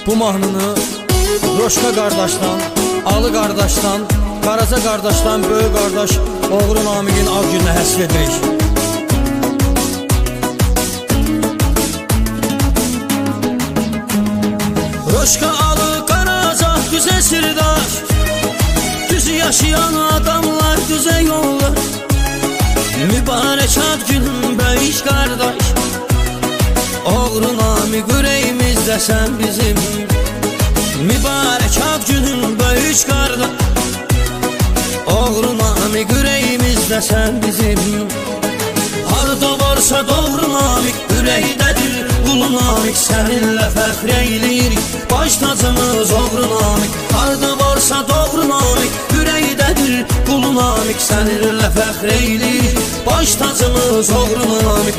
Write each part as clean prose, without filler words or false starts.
Bu mahnını Roşka qardaşdan, Alı qardaşdan, Qaraca qardaşdan böyük qardaş Oğru Namiqin ad gününə həsr edirik. Roşka, Alı, Qaraca, düzə sirdaş, düz yaşayan adamlar düzə yollar. Mübarək ad günün böyük qardaş Oğru Namiq ürəyimizdə sən bizim. Mübarək ad günün böyük qardaş Oğru Namiq ürəyimizdə sən bizim. Harda varsa doğru Namiq ürəkdədir. Ulu Namiq səninlə fəxr eylirik. Baş tacımız Oğru Namiq. Harda varsa doğru Namiq ürəkdədir. Ulu Namiq səninlə fəxr eylirik. Baş tacımız Oğru Namiq.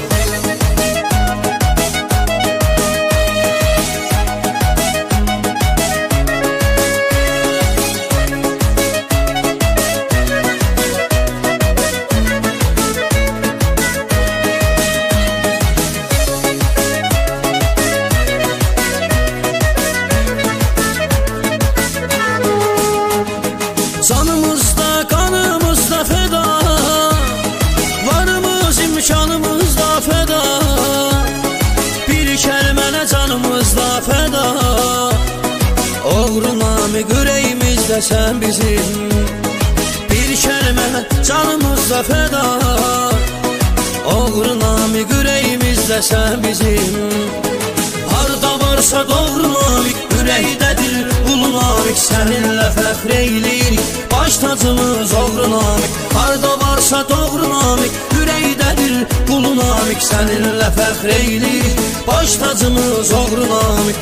Canımızda, kanımızda feda, varımız, imkanımızda feda. Bir kəlmənə canımızda feda. Oğru Namiq ürəyimizdə sən bizim. Bir kəlmənə canımızda feda. Oğru Namiq ürəyimizdə sən bizim. Harda varsa doğru Namiq ürəkdədir. Ulu Namiq səninlə fəxr eylirik. Baş tacımız Oğru Namiq. Harda varsa doğru Namiq ürəkdədir. Ulu Namiq səninlə fəxr eylirik. Baş tacımız Oğru Namiq.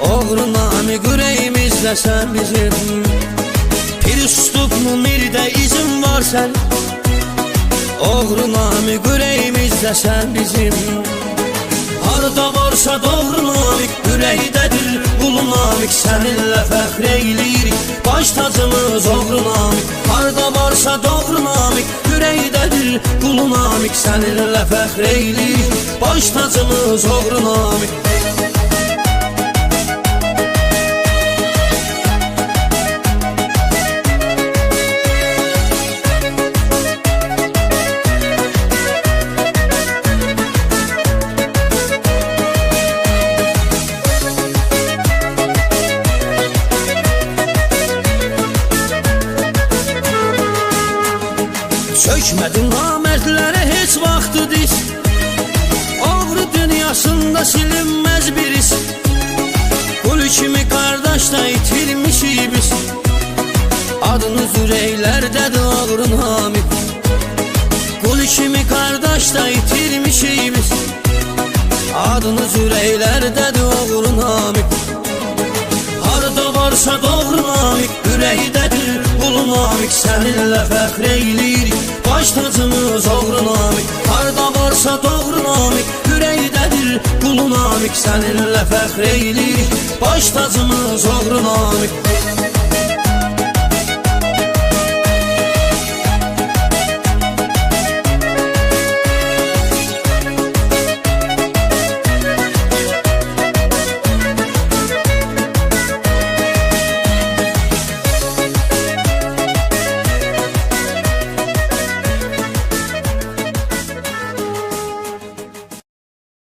Oğru Namiq ürəyimizdə sən bizim. Bir üstub numirdə izin var sən. Oğru Namiq ürəyimizdə sən bizim. Harda varsa doğru Namiq ürəkdədir. Ulu Namiq səninlə fəxr eylirik. Baş tacımız Oğru Namiq. Harda varsa doğru Namiq ürəkdədir. Ulu Namiq səninlə fəxr eylirik. Baş tacımız Oğru Namiq. Çökmədin namərdlərə heç vaxtı diz. Oğru dünyasında silinməz bir iz. Qul kimi qardaş da itirmişik biz. Adınız ürəklərdədir Oğru Namiq. Qul kimi qardaş da itirmişik biz. Adınız ürəklərdədir Oğru Namiq. Harda varsa doğru Namiq ürəkdədir. Ulu Namiq səninlə fəxr eylirik. Baş tacımız Oğru Namiq. Harda varsa doğru Namiq ürəkdədir. Ulu Namiq səninlə fəxr eylirik. Baş tacımız Oğru Namiq.